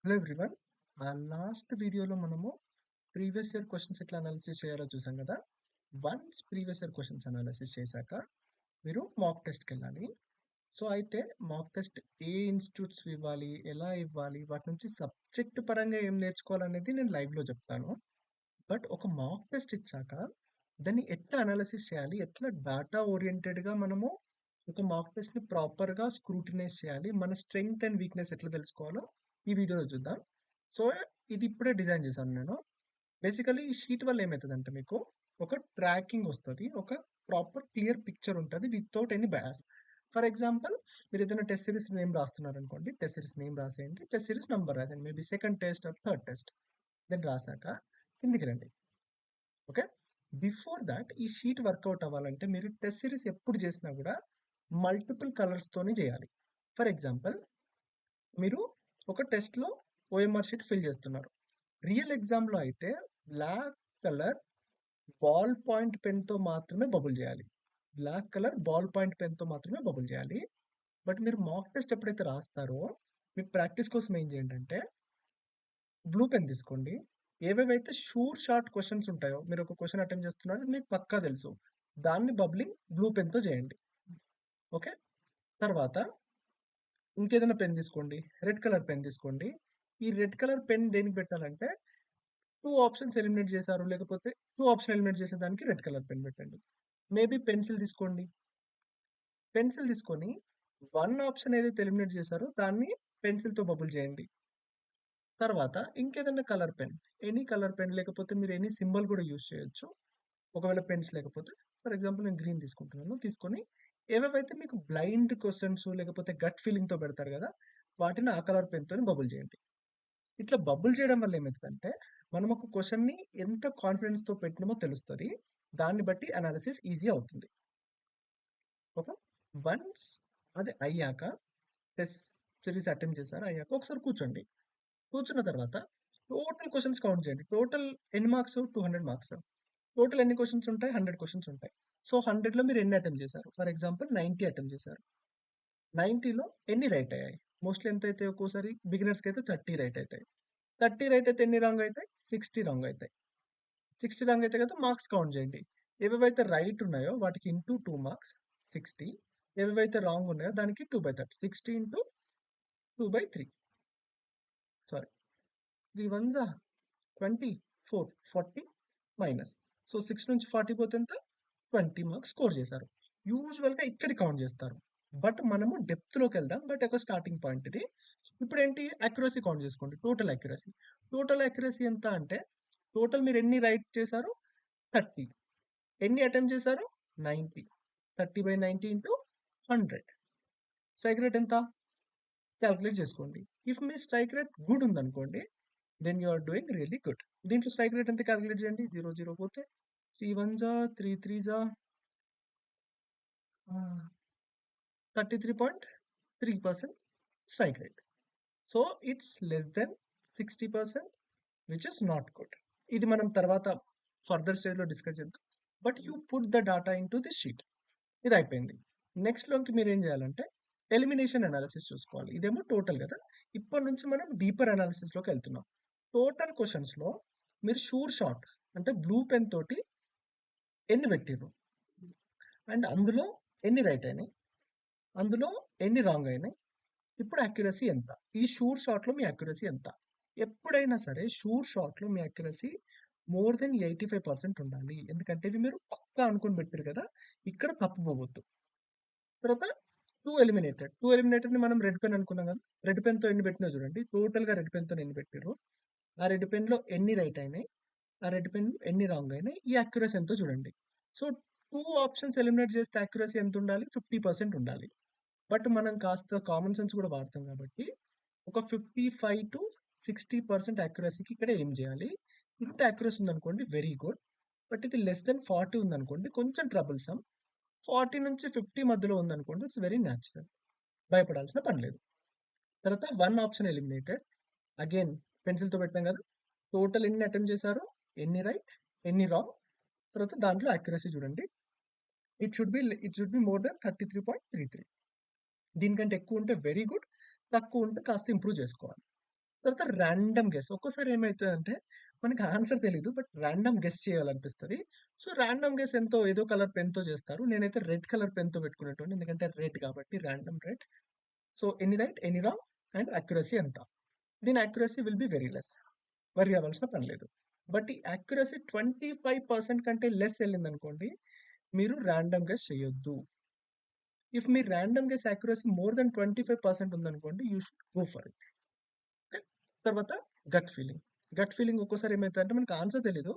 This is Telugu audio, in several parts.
Hello everyone. లాస్ట్ వీడియోలో మనము ప్రీవియస్ ఇయర్ క్వశ్చన్స్ ఎట్లా అనాలిసిస్ చేయాలో చూసాం కదా. Once previous year questions analysis చేశాక మీరు మాక్ టెస్ట్కి వెళ్ళాలి. సో అయితే మాక్ టెస్ట్ ఏ ఇన్స్టిట్యూట్స్ ఇవ్వాలి, ఎలా ఇవ్వాలి, వాటి నుంచి సబ్జెక్ట్ పరంగా ఏం నేర్చుకోవాలనేది నేను లైవ్లో చెప్తాను. బట్ ఒక మాక్ టెస్ట్ ఇచ్చాక దాన్ని ఎట్లా అనాలిసిస్ చేయాలి, ఎట్లా డేటా ఓరియంటెడ్గా మనము ఒక మాక్ టెస్ట్ని ప్రాపర్గా స్క్రూటినైజ్ చేయాలి, మన స్ట్రెంగ్త్ అండ్ వీక్నెస్ ఎట్లా తెలుసుకోవాలో ఈ వీడియోలో చూద్దాం. సో ఇది ఇప్పుడే డిజైన్ చేశాను నేను. బేసికలీ ఈ షీట్ వల్ల ఏమవుతుందంటే మీకు ఒక ట్రాకింగ్ వస్తుంది, ఒక ప్రాపర్ క్లియర్ పిక్చర్ ఉంటుంది without any bias. For example, మీరు ఏదైనా టెస్ట్ సిరీస్ నేమ్ రాస్తున్నారు అనుకోండి, టెస్ట్ సిరీస్ నేమ్ రాసేయండి, టెస్ట్ సిరీస్ నంబర్ రాసేయండి, maybe second test or third test. Then రాసాక కిందికి రండి. ఓకే, బిఫోర్ దాట్ ఈ షీట్ వర్కౌట్ అవ్వాలంటే మీరు టెస్ట్ సిరీస్ ఎప్పుడు చేసినా కూడా మల్టిపుల్ కలర్స్తోనే చేయాలి. ఫర్ ఎగ్జాంపుల్, మీరు ఒక టెస్ట్లో ఓఎంఆర్ షీట్ ఫిల్ చేస్తున్నారు. రియల్ ఎగ్జామ్లో అయితే బ్లాక్ కలర్ బాల్ పాయింట్ పెన్తో మాత్రమే బబుల్ చేయాలి. బ్లాక్ కలర్ బాల్ పాయింట్ పెన్తో మాత్రమే బబుల్ చేయాలి. బట్ మీరు మాక్ టెస్ట్ ఎప్పుడైతే రాస్తారో మీ ప్రాక్టీస్ కోసం ఏం చేయండి అంటే బ్లూ పెన్ తీసుకోండి. ఏవేవైతే షూర్ షార్ట్ క్వశ్చన్స్ ఉంటాయో, మీరు ఒక క్వశ్చన్ అటెంప్ట్ చేస్తున్నారు మీకు పక్కా తెలుసు, దాన్ని బబ్లింగ్ బ్లూ పెన్తో చేయండి. ఓకే, తర్వాత ఇంకేదైనా పెన్ తీసుకోండి, రెడ్ కలర్ పెన్ తీసుకోండి. ఈ రెడ్ కలర్ పెన్ దేనికి పెట్టాలంటే టూ ఆప్షన్స్ ఎలిమినేట్ చేశారు, లేకపోతే టూ ఆప్షన్ ఎలిమినేట్ చేసేదానికి రెడ్ కలర్ పెన్ పెట్టండి. మేబీ పెన్సిల్ తీసుకోండి. పెన్సిల్ తీసుకొని వన్ ఆప్షన్ ఏదైతే ఎలిమినేట్ చేశారో దాన్ని పెన్సిల్తో బబుల్ చేయండి. తర్వాత ఇంకేదైనా colour pen, any colour pen, లేకపోతే మీరు ఎనీ సింబల్ కూడా యూజ్ చేయొచ్చు. ఒకవేళ పెన్స్ లేకపోతే ఫర్ ఎగ్జాంపుల్ నేను గ్రీన్ తీసుకుంటున్నాను. తీసుకొని ఏవేవైతే మీకు బ్లైండ్ క్వశ్చన్స్ లేకపోతే గట్ ఫీలింగ్తో పెడతారు కదా, వాటిని ఆ కలర్ పెన్తో బబుల్ చేయండి. ఇట్లా బబుల్ చేయడం వల్ల ఏమవుతుందంటే మనం ఒక క్వశ్చన్ని ఎంత కాన్ఫిడెన్స్తో పెట్టినామో తెలుస్తుంది. దాన్ని బట్టి అనాలిసిస్ ఈజీ అవుతుంది. ఓకే, వన్స్ అది అయ్యాక టెస్ట్ సిరీస్ అటెంప్ట్ చేశారు, అయ్యాక ఒకసారి కూర్చోండి. కూర్చున్న తర్వాత టోటల్ క్వశ్చన్స్ కౌంట్ చేయండి. టోటల్ ఎన్ని మార్క్స్? 200 మార్క్స్. టోటల్ ఎన్ని క్వశ్చన్స్ ఉంటాయి? 100 క్వశ్చన్స్ ఉంటాయి. సో 100లో మీరు ఎన్ని అటెంప్ట్ చేశారు? ఫర్ ఎగ్జాంపుల్ 90 అటెంప్ట్ చేశారు. 90లో ఎన్ని రైట్ అయ్యాయి? మోస్ట్లీ ఎంత అయితే, ఒక్కోసారి బిగినర్స్కి అయితే 30 రైట్ అవుతాయి. 30 రైట్ అయితే ఎన్ని రాంగ్ అవుతాయి? 60 రాంగ్ అవుతాయి. 60 రాంగ్ అయితే కదా మార్క్స్ కౌంట్ చేయండి. ఏవేవైతే రైట్ ఉన్నాయో వాటికి ఇంటూ 2 మార్క్స్ 60. ఏవేవైతే రాంగ్ ఉన్నాయో దానికి 2/30. 60 ఇంటూ 2/3. Sorry, 3 1 20, 4 40 minus. సో 6 నుంచి 40 పోతే ఎంత? 20 మార్క్స్ స్కోర్ చేశారు. యూజువల్గా ఇక్కడ కౌంట్ చేస్తారు, బట్ మనము డెప్త్లోకి వెళ్దాం. బట్ ఒక స్టార్టింగ్ పాయింట్ ఇది. ఇప్పుడు ఏంటి, అక్యురసీ కౌంట్ చేసుకోండి. Total accuracy. టోటల్ అక్యురసీ ఎంత అంటే టోటల్ మీరు ఎన్ని రైట్ చేశారు? 30. ఎన్ని అటెంప్ట్ చేశారు? 90. 30/90 ఇంటూ 100. స్ట్రైక్ రేట్ ఎంత? క్యాల్కులేట్ చేసుకోండి. ఇఫ్ మీ స్ట్రైక్ రేట్ గుడ్ ఉందనుకోండి, then you are doing really good. దీంట్లో స్ట్రైక్ రేట్ ఎంత క్యాల్కులేట్ చేయండి. 0 0 పోతే 3 1 3 3 33.3% strike rate. So it's less than 60%, which is not good. ఇది మనం తర్వాత ఫర్దర్ స్టేజ్లో డిస్కస్ చేద్దాం. But you put the data in to the sheet. ఇది అయిపోయింది. నెక్స్ట్లోకి మీరు ఏం చేయాలంటే ఎలిమినేషన్ అనాలిసిస్ చూసుకోవాలి. ఇదేమో టోటల్ కదా. ఇప్పటి నుంచి మనం డీపర్ అనాలిసిస్లోకి వెళ్తున్నాం. టోటల్ క్వశ్చన్స్లో మీరు షూర్ షాట్ అంటే బ్లూ పెన్ తోటి ఎన్ని పెట్టిర్రు, అండ్ అందులో ఎన్ని రైట్ అయినాయి, అందులో ఎన్ని రాంగ్ అయినాయి, ఇప్పుడు అక్యురసీ ఎంత? ఈ షూర్ షాట్లో మీ అక్యురసీ ఎంత? ఎప్పుడైనా సరే షూర్ షాట్లో మీ అక్యురసీ మోర్ దెన్ 85% ఉండాలి. ఎందుకంటే ఇది మీరు పక్కా అనుకుని పెట్టారు కదా, ఇక్కడ తప్పు పోవద్దు. తర్వాత టూ ఎలిమినేటెడ్ని మనం రెడ్ పెన్ అనుకున్నాం కదా. రెడ్ పెన్తో ఎన్ని పెట్టినా చూడండి. టోటల్గా రెడ్ పెన్తో ఎన్ని పెట్టారు, ఆ రెడ్ పెన్లో ఎన్ని రైట్ అయినాయి, ఆ రెడ్ పెన్ ఎన్ని రాంగ్ అయినాయి, ఈ అక్యురసీ ఎంతో చూడండి. సో 2 ఆప్షన్స్ ఎలిమినేట్ చేస్తే అక్యురసీ ఎంత ఉండాలి? 50% ఉండాలి. బట్ మనం కాస్త కామన్ సెన్స్ కూడా వాడతాం కాబట్టి ఒక 55 to 60% అక్యురసీకి ఇక్కడ ఏం చేయాలి? ఇంత అక్యురసీ ఉందనుకోండి వెరీ గుడ్. బట్ ఇది లెస్ దెన్ 40 ఉందనుకోండి కొంచెం ట్రబుల్సమ్. 40 నుంచి 50 మధ్యలో ఉందనుకోండి ఇట్స్ వెరీ న్యాచురల్, భయపడాల్సిన పని లేదు. తర్వాత వన్ ఆప్షన్ ఎలిమినేటెడ్. అగైన్ పెన్సిల్తో పెట్టాం కదా. టోటల్ ఎన్ని అటెంప్ట్ చేశారు, ఎన్ని రైట్, ఎన్ని రాంగ్, తర్వాత దాంట్లో అక్యురసీ చూడండి. It should be more than 33.33. దీనికంటే ఎక్కువ ఉంటే వెరీ గుడ్, తక్కువ ఉంటే కాస్త ఇంప్రూవ్ చేసుకోవాలి. తర్వాత ర్యాండమ్ గెస్. ఒక్కోసారి ఏమైతదంటే మనకి ఆన్సర్ తెలీదు. బట్ ర్యాండమ్ గెస్ చేయాలనిపిస్తది. సో, ర్యాండమ్ గెస్ ఏదో కలర్ పెన్‌తో చేస్తారు. నేనైతే రెడ్ కలర్ పెన్‌తో పెట్టుకునేటోడిని. ఎందుకంటే రెడ్ కాబట్టి ర్యాండమ్ రెడ్. సో, ఎన్ని రైట్, ఎన్ని రాంగ్ అండ్ అక్యురసీ ఎంత? దీని accuracy will be very less. Worry అవ్వాల్సిన పని లేదు. బట్ ఈ అక్యురసీ 25% కంటే లెస్ ఎళ్ళిందనుకోండి, మీరు ర్యాండమ్ గెస్ చేయొద్దు. If me random guess accuracy more then 25% ఉందనుకోండి, you should go for it. Okay. తర్వాత గట్ ఫీలింగ్. గట్ ఫీలింగ్ ఒక్కోసారి ఏమైతదంటే మనకు ఆన్సర్ తెలీదు.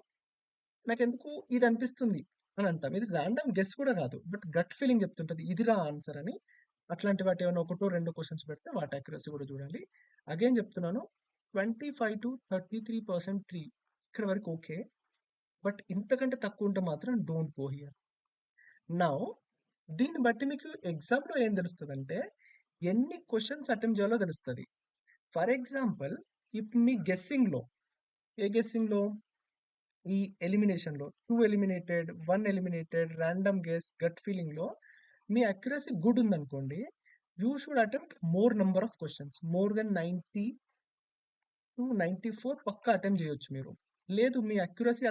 నాకెందుకు ఇది అనిపిస్తుంది అని అంటాం. ఇది ర్యాండమ్ గెస్ కూడా కాదు. బట్ గట్ ఫీలింగ్ చెప్తుంటది. ఇదిరా ఆన్సర్ అని. అట్లాంటి వాటి ఏమైనా ఒకటో, రెండో క్వెషన్స్ పెడితే వాటి అక్యురసీ కూడా చూడాలి. అగైన్ చెప్తున్నాను 25-33% 3 ఇక్కడ వరకు ఓకే. బట్ ఇంతకంటే తక్కువ ఉంటే మాత్రం డోంట్ గో హియర్. నౌ దీన్ని బట్టి మీకు ఎగ్జామ్‌లో ఏం తెలుస్తదంటే ఎన్ని క్వెషన్స్ అటెంప్ట్ చేయాలో తెలుస్తది. ఫర్ ఎగ్జాంపుల్ మీ గెస్సింగ్‌లో ఏ గెస్సింగ్‌లో ఈ ఎలిమినేషన్‌లో 2 eliminated, 1 eliminated, random guess, gut ఫీలింగ్‌లో మీ అక్యురసీ గుడ్ ఉందనుకోండి, you should attempt more number of questions. More than 90-94 పక్కా అటెంప్ట్ చేయొచ్చు మీరు. లేదు మీ అక్యురసీ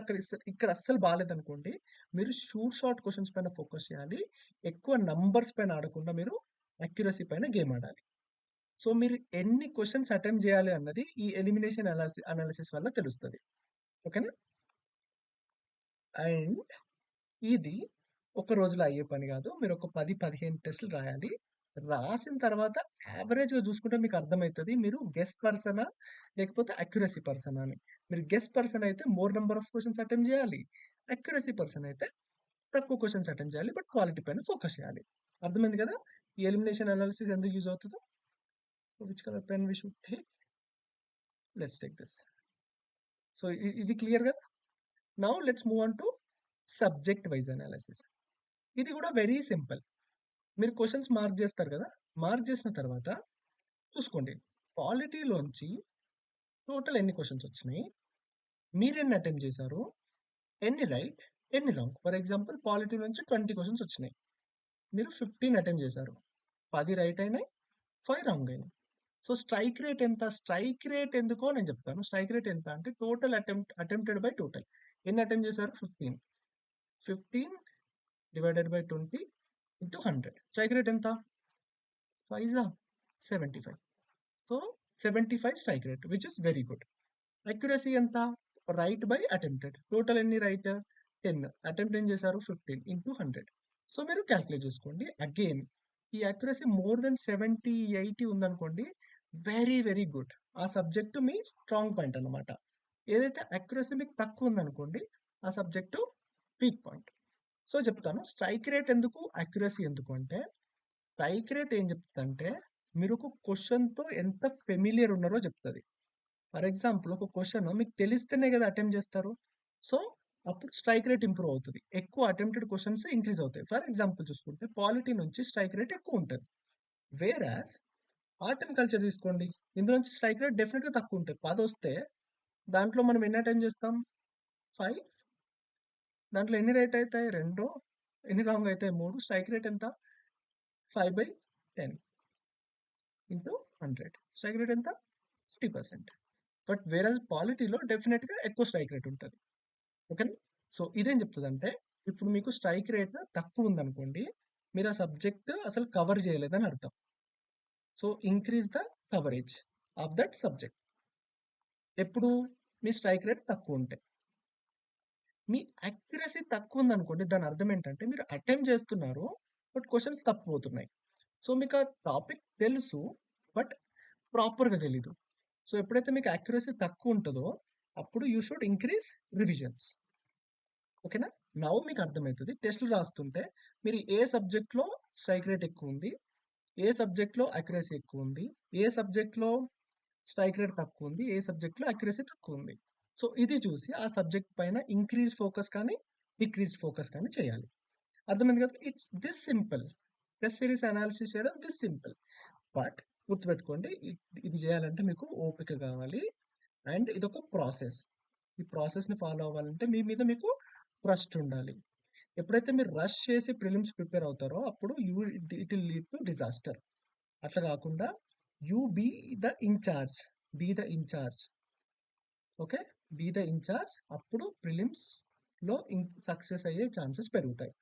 ఇక్కడ అస్సలు బాలేదనుకోండి, మీరు షార్ట్ క్వెషన్స్ పైన ఫోకస్ చేయాలి. ఎక్కువ నంబర్స్ పైన ఆడకుండా మీరు అక్యురసీ పైన గేమ్ ఆడాలి. సో, మీరు ఎన్ని క్వెషన్స్ అటెంప్ట్ చేయాలి అన్నది ఈ ఎలిమినేషన్ అనాలిసిస్ వల్ల తెలుస్తది. ఓకేనా? అండ్ ఇది ఒక రోజులో అయ్యే పని కాదు. మీరు ఒక 10-15 టెస్టులు రాయాలి. రాసిన తర్వాత యావరేజ్‌గా చూసుకుంటే మీకు అర్థమైతది. మీరు గెస్ పర్సనా? లేకపోతే అక్యురసీ పర్సనా అని. మీరు గెస్ పర్సన్ అయితే more number of questions attempt చేయాలి. అక్యురసీ పర్సన్ అయితే తక్కువ క్వెషన్స్ అటెంప్ట్ చేయాలి. బట్ క్వాలిటీ పైన ఫోకస్ చేయాలి. అర్థమైంది కదా? ఈ ఎలిమినేషన్ అనాలిసిస్ ఎందుకు యూజ్ అవుతదో? Which colour pen we should take? Let's take this. So, ఇది క్లియర్ కదా? Now let's move on to subject wise analysis. ఇది కూడా వెరీ సింపుల్. మీరు క్వెషన్స్ మార్క్ చేస్తారు కదా! మార్క్ చేసిన తర్వాత చూసుకోండి. పాలిటీలోంచి టోటల్ ఎన్ని క్వెషన్స్ వచ్చినాయి? మీరెన్ని అటెంప్ట్ చేశారు? ఎన్ని రైట్? ఎన్ని రాంగ్? ఫర్ ఎగ్జాంపుల్ పాలిటీ నుంచి 20 క్వెషన్స్ వచ్చినాయి. మీరు 15 అటెంప్ట్ చేశారు. 10 రైట్ అయినాయి. 5 రాంగ్ అయినాయి. సో, స్ట్రైక్ రేట్ ఎంత? స్ట్రైక్ రేట్ ఎందుకో నేను చెప్తాను. స్ట్రైక్ రేట్ ఎంత అంటే టోటల్ అటెంప్టెడ్ బై టోటల్. ఎన్ని అటెంప్ట్ చేశారు? 15. 15 divided by 20 into 100. Strike rate ఎంత? 5 75. So, 75 strike rate which is very good. Accuracy ఎంత? Right by attempted. టోటల్ ఎన్ని రైట్? 10. అటెంప్ట్ ఏం చేశారు? 15 ఇంటూ 100. సో, మీరు క్యాలిక్యులేట్ చేసుకోండి. అగైన్ ఈ అక్యురసీ మోర్ దెన్ 70, 80 ఉందనుకోండి, వెరీ వెరీ గుడ్. ఆ సబ్జెక్ట్ మీ స్ట్రాంగ్ పాయింట్ అన్నమాట. ఏదైతే అక్యురసీ మీకు తక్కువ ఉందనుకోండి, ఆ సబ్జెక్టు వీక్ పాయింట్. సో, చెప్తాను స్ట్రైక్ రేట్ ఎందుకు? అక్యురసీ ఎందుకు అంటే స్ట్రైక్ రేట్ ఏం చెప్తుందంటే మీరు ఒక క్వెషన్‌తో ఎంత ఫెమిలియర్ ఉన్నారో చెప్తది. ఫర్ ఎగ్జాంపుల్ ఒక క్వెషన్ మీకు తెలిస్తేనే కదా అటెంప్ట్ చేస్తారు. సో, అప్పుడు స్ట్రైక్ రేట్ ఇంప్రూవ్ అవుతది. ఎక్కువ అటెంప్టెడ్ క్వెషన్స్ ఇంక్రీజ్ అవుతాయి. ఫర్ ఎగ్జాంపుల్ చూసుకుంటే పాలిటీ నుంచి స్ట్రైక్ రేట్ ఎక్కువ ఉంటది. వేరాస్ ఆర్ట్ అండ్ కల్చర్ తీసుకోండి. ఇందులో నుంచి స్ట్రైక్ రేట్ డెఫినిట్‌గా తక్కువ ఉంటాయి. 10 వస్తే దాంట్లో మనం ఎన్ని అటెంప్ట్ చేస్తాం? 5. దాంట్లో ఎన్ని రైట్ అయితాయి? 2. ఎన్ని రాంగ్ అయితాయి? 3. స్ట్రైక్ రేట్ ఎంత? 5/10 ఇంటూ 100. స్ట్రైక్ రేట్ ఎంత? 50%. బట్ వేరాజ్ పాలిటీలో డెఫినిట్‌గా ఎక్కువ స్ట్రైక్ రేట్ ఉంటది. ఓకేనా? సో, ఇదేం చెప్తదంటే ఇప్పుడు మీకు స్ట్రైక్ రేట్ తక్కువ ఉందనుకోండి, మీరు ఆ సబ్జెక్ట్ అసలు కవర్ చేయలేదని అర్థం. So, increase the coverage of that subject. ఎప్పుడు? మీ స్ట్రైక్ రేట్ తక్కువ ఉంటే. మీ అక్యురసీ తక్కువ ఉందనుకోండి, దాని అర్థం ఏంటంటే మీరు అటెంప్ట్ చేస్తున్నారు. But questions తప్పిపోతున్నాయి. సో, మీకు ఆ టాపిక్ తెలుసు. బట్ ప్రాపర్‌గా తెలీదు. సో, ఎప్పుడైతే మీకు అక్యురసీ తక్కువ ఉంటదో, అప్పుడు యూ షుడ్ ఇంక్రీజ్ రివిజన్స్. ఓకేనా? నౌ మీకు అర్థమైతది. టెస్ట్‌లు రాస్తుంటే మీరు ఏ సబ్జెక్ట్‌లో స్ట్రైక్ రేట్ ఎక్కువుంది, ఏ సబ్జెక్ట్‌లో అక్యురసీ ఎక్కువుంది, ఏ సబ్జెక్ట్‌లో స్ట్రైక్ రేట్ తక్కువుంది, ఏ సబ్జెక్ట్‌లో అక్యురసీ తక్కువుంది. సో, ఇది చూసి ఆ సబ్జెక్ట్ పైన ఇంక్రీజ్ ఫోకస్ కానీ, డిక్రీజ్ ఫోకస్ కానీ చేయాలి. అర్థమైంది కదా! It's this simple. Test series analysis చేయడం దిస్ సింపుల్. బట్ గుర్తుపెట్టుకోండి ఇది చేయాలంటే మీకు ఓపిక కావాలి. అండ్ ఇదొక ప్రాసెస్. ఈ ప్రాసెస్‌ని ఫాలో అవ్వాలంటే మీ మీద మీకు ట్రస్ట్ ఉండాలి. ఎప్పుడైతే మీరు రష్ చేసి ప్రిలిమ్స్ ప్రిపేర్ అవుతారో అప్పుడు it will lead to disaster. అట్లా కాకుండా you be the in charge. Be the in charge. Okay, be the in charge. అప్పుడు ప్రిలిమ్స్లో సక్సెస్ అయ్యే ఛాన్సెస్ పెరుగుతాయి.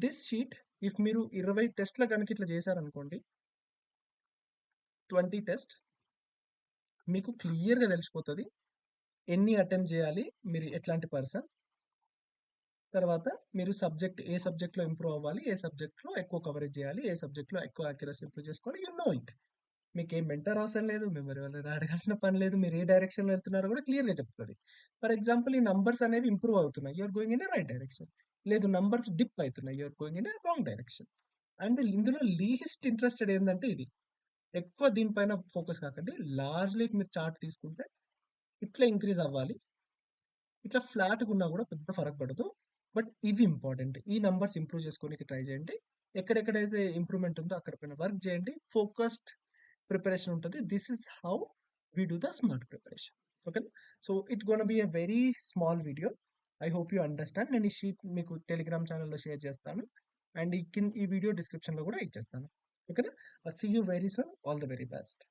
దిస్ షీట్, ఇఫ్ మీరు 20 టెస్ట్ల కనుక ఇట్లా చేశారనుకోండి, 20 టెస్ట్, మీకు క్లియర్గా తెలిసిపోతుంది ఎన్ని అటెంప్ట్ చేయాలి, మీరు ఎట్లాంటి పర్సన్, తర్వాత మీరు ఏ సబ్జెక్ట్లో ఇంప్రూవ్ అవ్వాలి, ఏ సబ్జెక్ట్లో ఎక్కువ కవరేజ్ చేయాలి, ఏ సబ్జెక్ట్లో ఎక్కువ యాక్యురసీ ఇంప్రూవ్ చేసుకోవాలి. You know it. మీకు ఏం మెంటర్ అవసరం లేదు, మీరు ఎవరైనా అడగాల్సిన పని లేదు, మీరు ఏ డైరెక్షన్లో వెళ్తున్నారో కూడా క్లియర్గా చెప్తుంది. ఫర్ ఎగ్జాంపుల్, ఈ నంబర్స్ అనేవి ఇంప్రూవ్ అవుతున్నాయి, you're going in a right direction. లేదు, నంబర్స్ డిప్ అవుతున్నాయి, you're going in a wrong direction. And ఇందులో లీస్ట్ ఇంట్రెస్టెడ్ ఏంటంటే ఇది. ఎక్కువ దీనిపైన ఫోకస్ కాకండి. లార్జ్లీ మీరు చార్ట్ తీసుకుంటే ఇట్లా ఇంక్రీజ్ అవ్వాలి, ఇట్లా ఫ్లాట్గా ఉన్నా కూడా పెద్ద ఫరక్ పడదు. బట్ ఇవి ఇంపార్టెంట్. ఈ నంబర్స్ ఇంప్రూవ్ చేసుకోనికి ట్రై చేయండి. ఎక్కడెక్కడైతే ఇంప్రూవ్మెంట్ ఉందో అక్కడ పైన వర్క్ చేయండి. ఫోకస్డ్ ప్రిపరేషన్ ఉంటుంది. This is how we do the smart preparation. Okay, so it gonna be a very small video. I hope you understand. నేను ఈ షీట్ మీకు టెలిగ్రామ్ ఛానల్లో షేర్ చేస్తాను, అండ్ ఈ వీడియో డిస్క్రిప్షన్లో కూడా ఇచ్చేస్తాను. ఓకేనా? See you very soon. All the very best.